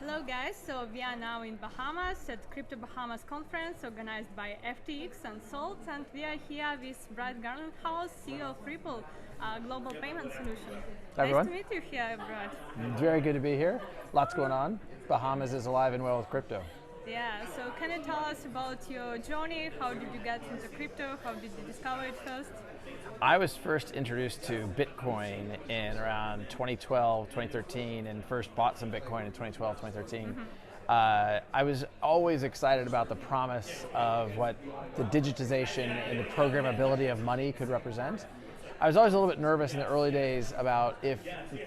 Hello guys, so we are now in Bahamas at Crypto Bahamas conference organized by FTX and Salt, and we are here with Brad Garlinghouse, CEO of Ripple, global payment solution. Hi, everyone. Nice to meet you here, Brad. Very good to be here. Lots going on. Bahamas is alive and well with crypto. Yeah, so can you tell us about your journey? How did you get into crypto? How did you discover it first? I was first introduced to Bitcoin in around 2012, 2013, and first bought some Bitcoin in 2012, 2013. I was always excited about the promise of what the digitization and the programmability of money could represent. I was always a little bit nervous in the early days about if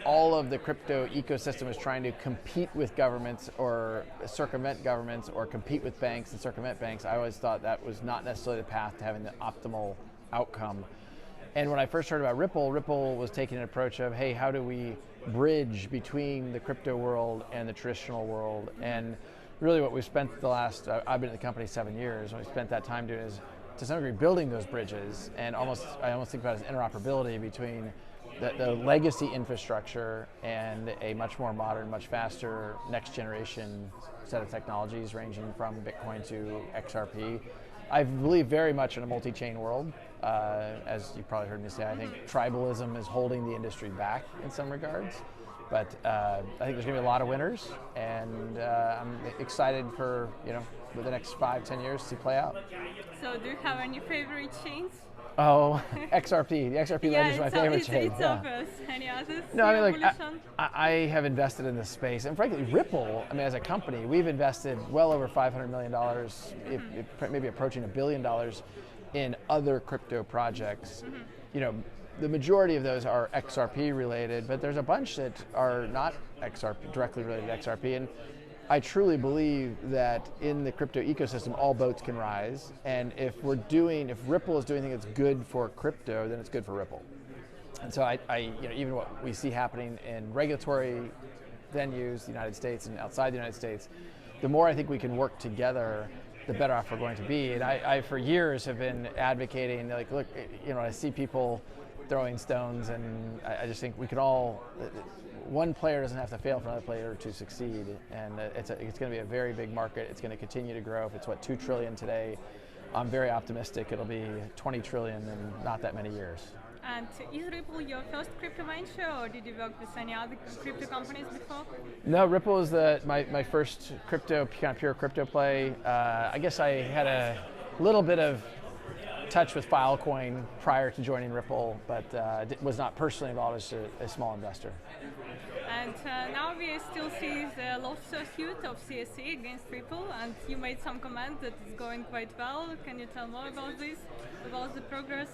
all of the crypto ecosystem was trying to compete with governments or circumvent governments or compete with banks and circumvent banks. I always thought that was not necessarily the path to having the optimal outcome. And when I first heard about Ripple, Ripple was taking an approach of, hey, how do we bridge between the crypto world and the traditional world? And really what we've spent I've been at the company 7 years, what we spent that time doing is to some degree building those bridges, and I almost think about it as interoperability between the legacy infrastructure and a much more modern, much faster next generation set of technologies ranging from Bitcoin to XRP. I believe very much in a multi-chain world. As you probably heard me say, I think tribalism is holding the industry back in some regards. But I think there's going to be a lot of winners, and I'm excited for the next 5-10 years to play out. So do you have any favorite chains? Oh, XRP. The XRP ledger is my favorite chain. It's obvious. Any others? No, I mean, I have invested in this space, and frankly, Ripple, as a company, we've invested well over $500 million, maybe approaching $1 billion in other crypto projects. The majority of those are XRP related, but there's a bunch that are not XRP, directly related to XRP. And I truly believe that in the crypto ecosystem, all boats can rise. And if Ripple is doing anything that's good for crypto, then it's good for Ripple. And so even what we see happening in regulatory venues, the United States and outside the United States, the more I think we can work together, the better off we're going to be. And I for years have been advocating, like, look, I see people throwing stones, and I just think we could all, one player doesn't have to fail for another player to succeed, and it's going to be a very big market. It's going to continue to grow. If it's $2 trillion today, I'm very optimistic it'll be 20 trillion in not that many years. And is Ripple your first crypto venture, or did you work with any other crypto companies before? No, Ripple is my first pure crypto play. I guess I had a little bit of touch with Filecoin prior to joining Ripple, but was not personally involved as a small investor. And now we still see the lawsuit of CSE against Ripple, and you made some comment that it's going quite well. Can you tell more about this, about the progress?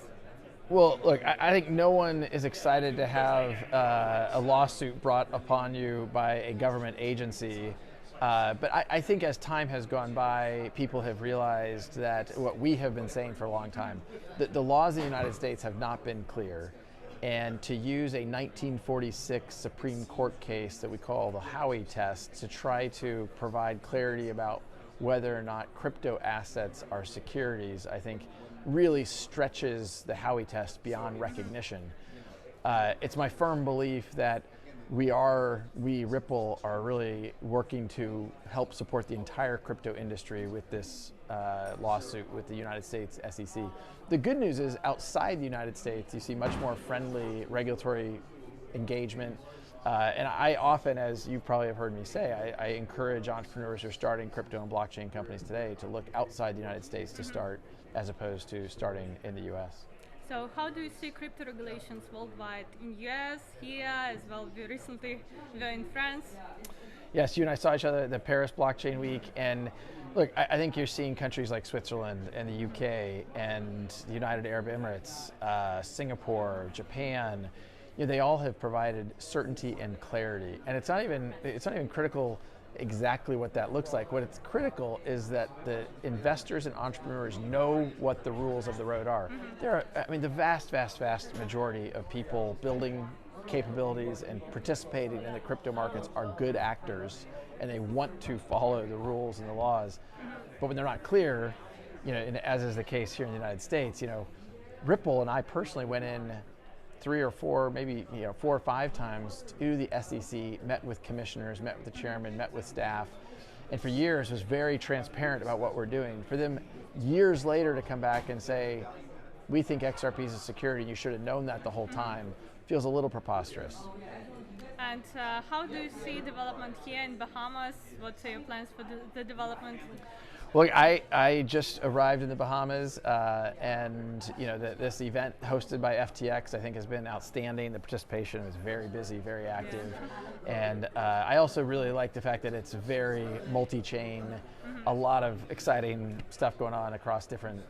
Well, look, I think no one is excited to have a lawsuit brought upon you by a government agency. But I think as time has gone by, people have realized that what we have been saying for a long time, that the laws in the United States have not been clear. And to use a 1946 Supreme Court case that we call the Howey test to try to provide clarity about whether or not crypto assets are securities, I think really stretches the Howey test beyond recognition. It's my firm belief that we Ripple are really working to help support the entire crypto industry with this lawsuit with the United States SEC. The good news is outside the United States, you see much more friendly regulatory engagement. And I often, as you probably have heard me say, I encourage entrepreneurs who are starting crypto and blockchain companies today to look outside the United States to start, as opposed to starting in the US. So how do you see crypto regulations worldwide? In US, here, as well, we recently were in France. Yes, you and I saw each other at the Paris Blockchain Week, and look, I think you're seeing countries like Switzerland and the UK and the United Arab Emirates, Singapore, Japan, they all have provided certainty and clarity. And it's not even critical exactly what that looks like. What it's critical is that the investors and entrepreneurs know what the rules of the road are. The vast majority of people building capabilities and participating in the crypto markets are good actors, and they want to follow the rules and the laws. But when they're not clear, as is the case here in the United States, Ripple and I personally went in 3 or 4, maybe 4 or 5 times to the SEC, met with commissioners, met with the chairman, met with staff, and for years was very transparent about what we're doing. For them years later to come back and say, we think XRP is a security, and you should have known that the whole time, feels a little preposterous. And how do you see development here in Bahamas? What are your plans for the development? Well, I just arrived in the Bahamas, and this event hosted by FTX I think has been outstanding. The participation was very busy, very active, and I also really like the fact that it's very multi-chain, a lot of exciting stuff going on across different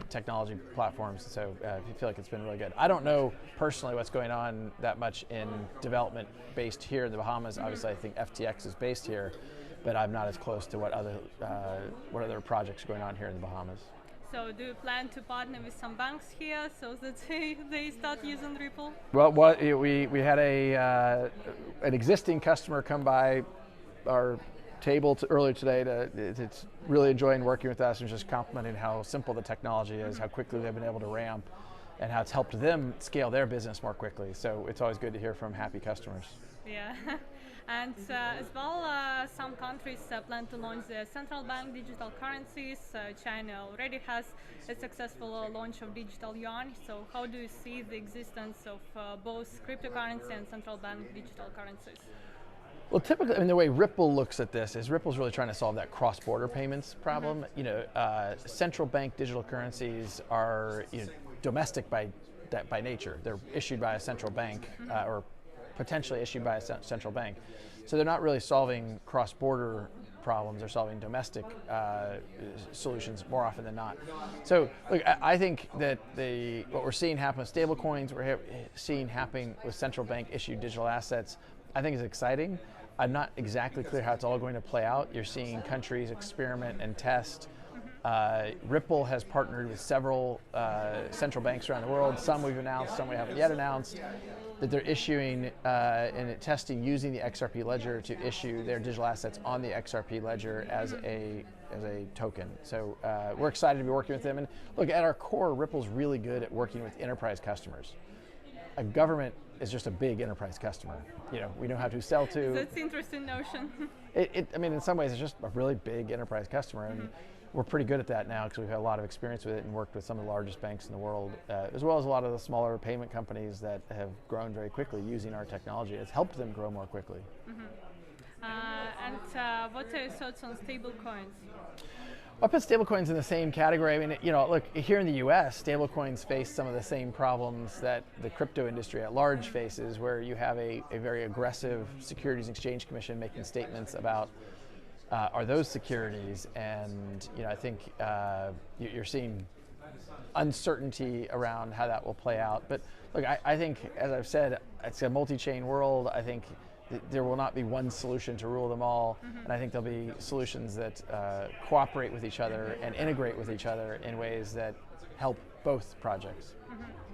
technology platforms, so I feel like it's been really good. I don't know personally what's going on that much in development based here in the Bahamas. Obviously I think FTX is based here, but I'm not as close to what other projects are going on here in the Bahamas. So do you plan to partner with some banks here so that they start using Ripple? Well, we had an existing customer come by our table earlier today. It's really enjoying working with us and just complimenting how simple the technology is, how quickly they've been able to ramp, and how it's helped them scale their business more quickly. So it's always good to hear from happy customers. Yeah. And as well, some countries plan to launch their central bank digital currencies. China already has a successful launch of digital yuan. So how do you see the existence of both cryptocurrency and central bank digital currencies? Well, typically, the way Ripple looks at this is Ripple's really trying to solve that cross-border payments problem. Central bank digital currencies are domestic by nature. They're issued by a central bank or potentially issued by a central bank. So they're not really solving cross-border problems, they're solving domestic solutions more often than not. So look, I think that what we're seeing happen with stablecoins, we're seeing happening with central bank issued digital assets, I think is exciting. I'm not exactly clear how it's all going to play out. You're seeing countries experiment and test. Ripple has partnered with several central banks around the world. Some we've announced, some we haven't yet announced, that they're issuing and testing using the XRP ledger to issue their digital assets on the XRP ledger as a token. So we're excited to be working with them. And look, at our core, Ripple's really good at working with enterprise customers. A government is just a big enterprise customer. We know how to sell to. That's an interesting notion. I mean, in some ways, it's just a really big enterprise customer, and we're pretty good at that now because we've had a lot of experience with it and worked with some of the largest banks in the world, as well as a lot of the smaller payment companies that have grown very quickly using our technology. It's helped them grow more quickly. And what are your thoughts on stablecoins? I put stablecoins in the same category. I mean, look, here in the U.S., stablecoins face some of the same problems that the crypto industry at large faces, where you have a very aggressive Securities and Exchange Commission making statements about are those securities, and I think you're seeing uncertainty around how that will play out. But look, I think, as I've said, it's a multi-chain world. I think there will not be one solution to rule them all, and I think there'll be solutions that cooperate with each other and integrate with each other in ways that help both projects.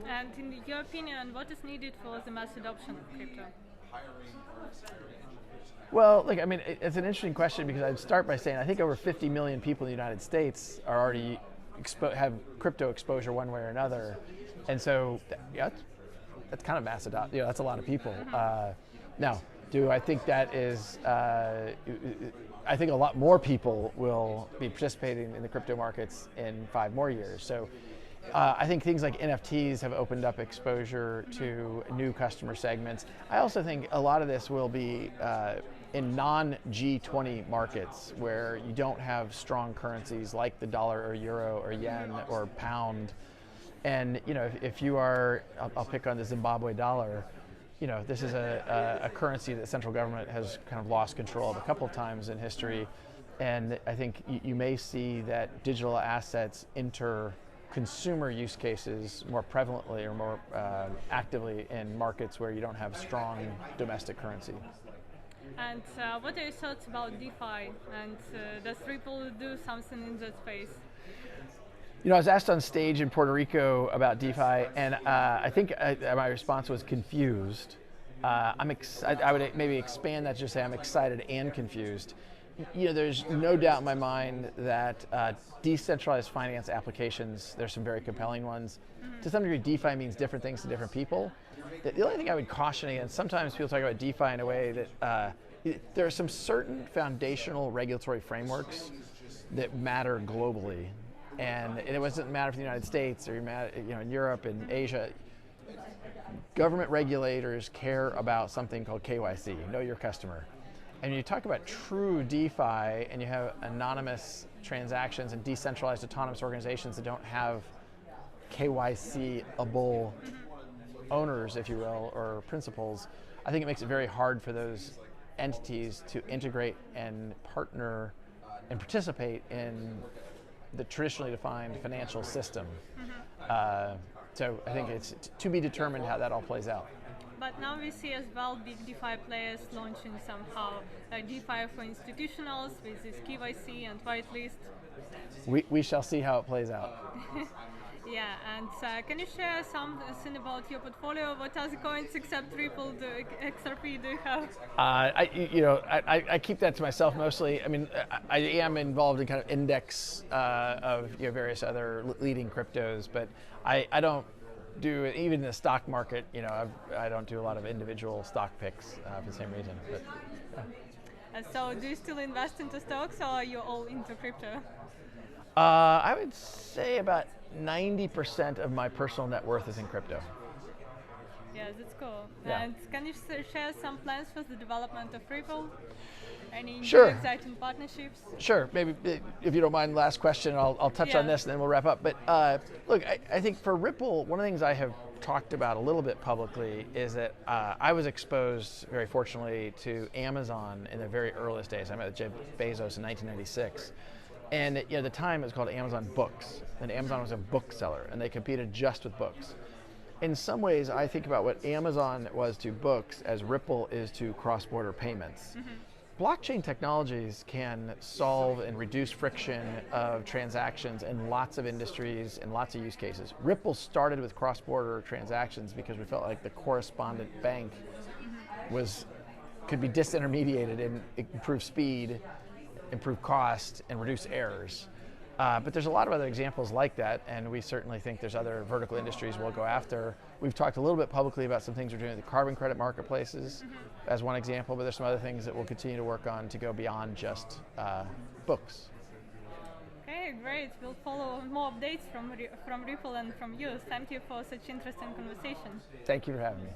And in your opinion, what is needed for the mass adoption of crypto? Well, look, I mean, it's an interesting question because I'd start by saying I think over 50 million people in the United States are already have crypto exposure one way or another, and so that's kind of mass adoption. That's a lot of people. Now, do I think that is, I think a lot more people will be participating in the crypto markets in 5 more years. So I think things like NFTs have opened up exposure to new customer segments. I also think a lot of this will be in non-G20 markets where you don't have strong currencies like the dollar or euro or yen or pound. And if you are, I'll pick on the Zimbabwe dollar, this is a currency that the central government has kind of lost control of a couple of times in history, and I think you may see that digital assets enter consumer use cases more prevalently or more actively in markets where you don't have strong domestic currency. And what are your thoughts about DeFi, and does Ripple do something in that space? I was asked on stage in Puerto Rico about DeFi, and I think my response was confused. I would maybe expand that to just say I'm excited and confused. there's no doubt in my mind that decentralized finance applications, there's some very compelling ones. To some degree, DeFi means different things to different people. The only thing I would caution against, sometimes people talk about DeFi in a way that there are some certain foundational regulatory frameworks that matter globally. And it doesn't matter for the United States or in Europe and Asia. Government regulators care about something called KYC, know your customer. And when you talk about true DeFi and you have anonymous transactions and decentralized autonomous organizations that don't have KYC-able owners, if you will, or principals, I think it makes it very hard for those entities to integrate and partner and participate in the traditionally defined financial system. So I think it's to be determined how that all plays out. But now we see as well big DeFi players launching somehow DeFi for institutionals with this KYC and whitelist. We shall see how it plays out. Yeah, and can you share something about your portfolio? What other coins except Ripple, XRP do you have? I keep that to myself mostly. I mean, I am involved in kind of index of various other leading cryptos, but I don't do it, even in the stock market. I don't do a lot of individual stock picks for the same reason. But, so, do you still invest into stocks, or are you all into crypto? I would say about 90% of my personal net worth is in crypto. Yeah, that's cool. Yeah. And can you share some plans for the development of Ripple? Any Sure. exciting partnerships? Sure. Maybe if you don't mind, last question, I'll touch on this and then we'll wrap up. But look, I think for Ripple, one of the things I have talked about a little bit publicly is that I was exposed, very fortunately, to Amazon in the very earliest days. I met Jeff Bezos in 1996. And at the time it was called Amazon Books, and Amazon was a bookseller, and they competed just with books. In some ways, I think about what Amazon was to books as Ripple is to cross-border payments. Blockchain technologies can solve and reduce friction of transactions in lots of industries and lots of use cases. Ripple started with cross-border transactions because we felt like the correspondent bank could be disintermediated and improve speed, improve cost, and reduce errors. But there's a lot of other examples like that, and we certainly think there's other vertical industries we'll go after. We've talked a little bit publicly about some things we're doing with the carbon credit marketplaces as one example, but there's some other things that we'll continue to work on to go beyond just books. Okay, great. We'll follow more updates from Ripple and from you. Thank you for such interesting conversation. Thank you for having me.